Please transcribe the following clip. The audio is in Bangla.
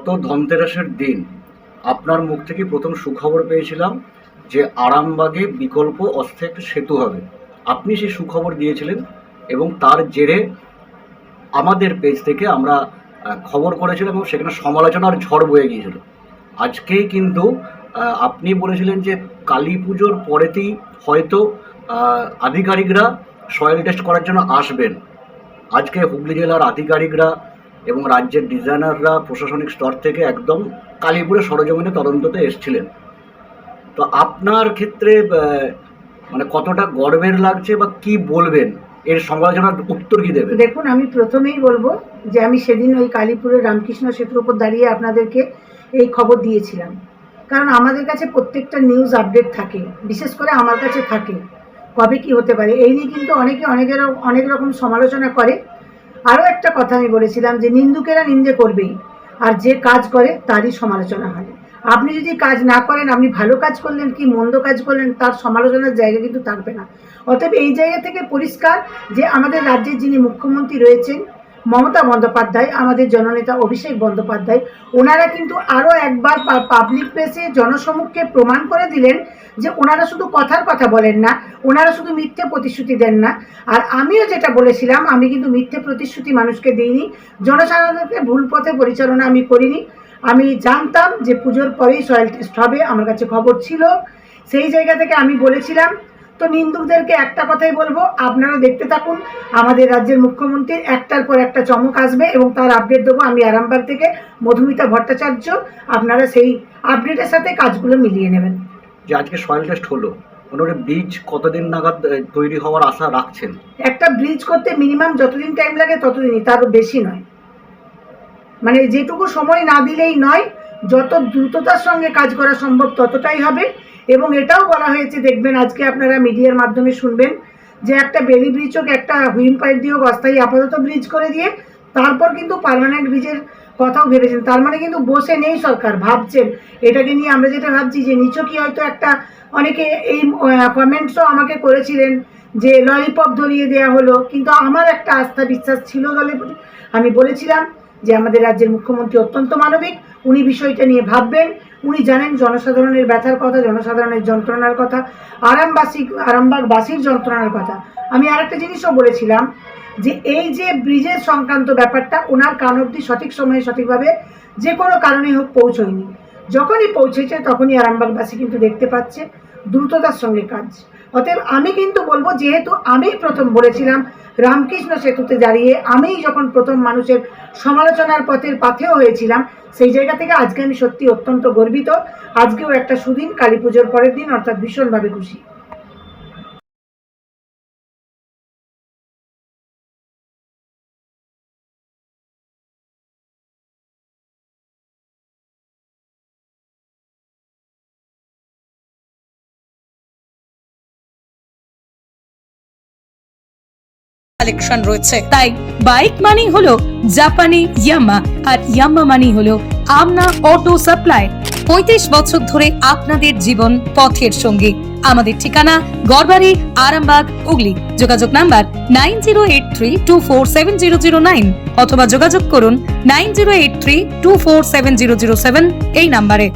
গত ধনতেরাসের দিন আপনার মুখ থেকে প্রথম সুখবর পেয়েছিলাম যে আরামবাগে বিকল্প অস্থায়ী একটা সেতু হবে। আপনি সেই সুখবর দিয়েছিলেন এবং তার জেরে আমাদের পেজ থেকে আমরা খবর করেছিলাম এবং সেখানে সমালোচনার ঝড় বয়ে গিয়েছিল। আজকেই কিন্তু আপনি বলেছিলেন যে কালী পুজোর পরেতেই হয়তো আধিকারিকরা সয়েল টেস্ট করার জন্য আসবেন। আজকে হুগলি জেলার আধিকারিকরা এবং রাজ্যের ডিজাইনাররা প্রশাসনিক স্তর থেকে একদম কালীপুরে সরজমিনে তদন্ততে এসেছিলেন। তো আপনার ক্ষেত্রে মানে কতটা গর্বের লাগছে বা কি বলবেন, এর সমালোচনার উত্তর কি দেবেন? দেখুন, আমি প্রথমেই বলবো যে আমি সেদিন ওই কালীপুরের রামকৃষ্ণ সেতুর উপর দাঁড়িয়ে আপনাদেরকে এই খবর দিয়েছিলাম, কারণ আমাদের কাছে প্রত্যেকটা নিউজ আপডেট থাকে, বিশেষ করে আমার কাছে থাকে কবে কি হতে পারে। এই নিয়ে কিন্তু অনেকে অনেক রকম সমালোচনা করে। আরও একটা কথা আমি বলেছিলাম যে নিন্দুকেরা নিন্দে করবেই, আর যে কাজ করে তারই সমালোচনা হয়। আপনি যদি কাজ না করেন, আপনি ভালো কাজ করলেন কি মন্দ কাজ করলেন, তার সমালোচনার জায়গা কিন্তু থাকবে না। অতএব এই জায়গা থেকে পরিষ্কার যে আমাদের রাজ্যের যিনি মুখ্যমন্ত্রী রয়েছেন মমতা বন্দ্যোপাধ্যায়, আমাদের জননেতা অভিষেক বন্দ্যোপাধ্যায়, ওনারা কিন্তু আরও একবার পাবলিক প্লেসে জনসমক্ষে প্রমাণ করে দিলেন যে ওনারা শুধু কথার কথা বলেন না, ওনারা শুধু মিথ্যে প্রতিশ্রুতি দেন না। আর আমিও যেটা বলেছিলাম, আমি কিন্তু মিথ্যে প্রতিশ্রুতি মানুষকে দিইনি, জনসাধারণকে ভুল পথে পরিচালনা আমি করিনি। আমি জানতাম যে পুজোর পরেই সয়েল টেস্ট হবে, আমার কাছে খবর ছিল, সেই জায়গা থেকে আমি বলেছিলাম। তো নিন্দুকদেরকে একটা কথাই বলবো, আপনারা দেখতে থাকুন, আমাদের রাজ্যের মুখ্যমন্ত্রীর একটার পর একটা চমক আসবে এবং তার আপডেট দেবো আমি আরামবাগ থেকে, মধুমিতা ভট্টাচার্য। আপনারা সেই আপডেটের সাথে কাজগুলো মিলিয়ে নেবেন। যে আজকে সয়েল টেস্ট হলো, ওনারা ব্রিজ কতদিন নাগাদ তৈরি হওয়ার আশা রাখছেন? একটা ব্রিজ করতে মিনিমাম যতদিন টাইম লাগে ততদিনই, তার বেশি নয়। মানে যেটুকু সময় না দিলেই নয়, যত দ্রুততার সঙ্গে কাজ করা সম্ভব ততটাই হবে। এবং এটাও বলা হয়েছে, দেখবেন আজকে আপনারা মিডিয়ার মাধ্যমে শুনবেন যে একটা বেলি ব্রিজ হোক, একটা হুইল পাইপ দিয়ে হোক, অস্থায়ী আপাতত ব্রিজ করে দিয়ে তারপর কিন্তু পার্মানেন্ট ব্রিজের কথাও ভেবেছেন। তার মানে কিন্তু বসে নেই সরকার, ভাবছেন এটাকে নিয়ে। আমরা যেটা ভাবছি যে নিছকই হয়তো একটা, অনেকে এই কমেন্টসও আমাকে করেছিলেন যে ললিপপ ধরিয়ে দেওয়া হলো, কিন্তু আমার একটা আস্থা বিশ্বাস ছিল দলের প্রতি। আমি বলেছিলাম যে আমাদের রাজ্যের মুখ্যমন্ত্রী অত্যন্ত মানবিক, উনি বিষয়টা নিয়ে ভাববেন, উনি জানেন জনসাধারণের ব্যথার কথা, জনসাধারণের যন্ত্রণার কথা, আরামবাগবাসীর যন্ত্রণার কথা। আমি আরেকটা জিনিসও বলেছিলাম যে এই যে ব্রিজের সংক্রান্ত ব্যাপারটা ওনার কান অবধি সঠিক সময়ে সঠিকভাবে যে কোনো কারণেই হোক পৌঁছয়নি। যখনই পৌঁছেছে তখনই আরামবাগবাসী কিন্তু দেখতে পাচ্ছে দ্রুততার সঙ্গে কাজ। অতএব আমি কিন্তু বলবো, যেহেতু আমি প্রথম বলেছিলাম রামকৃষ্ণ সেতুতে দাঁড়িয়ে, আমি যখন প্রথম মানুষের সমালোচনার পাথেও হয়েছিলাম, সেই জায়গা থেকে আজকে আমি সত্যি অত্যন্ত গর্বিত। আজকেও একটা সুদিন, কালী পুজোর পরের দিন, অর্থাৎ ভীষণভাবে খুশি। কালেকশন রয়েছে, তাই বাইক মানি হলো জাপানি ইয়ামা, আর ইয়ামা মানি হলো আমনা অটো সাপ্লাই। 35 বছর ধরে আপনাদের জীবন পথের সঙ্গী। আমাদের ঠিকানা গড়বাড়ি, আরামবাগ, হুগলি। যোগাযোগ নাম্বার 9083247009 অথবা যোগাযোগ করুন 9083247007 এই নাম্বারে।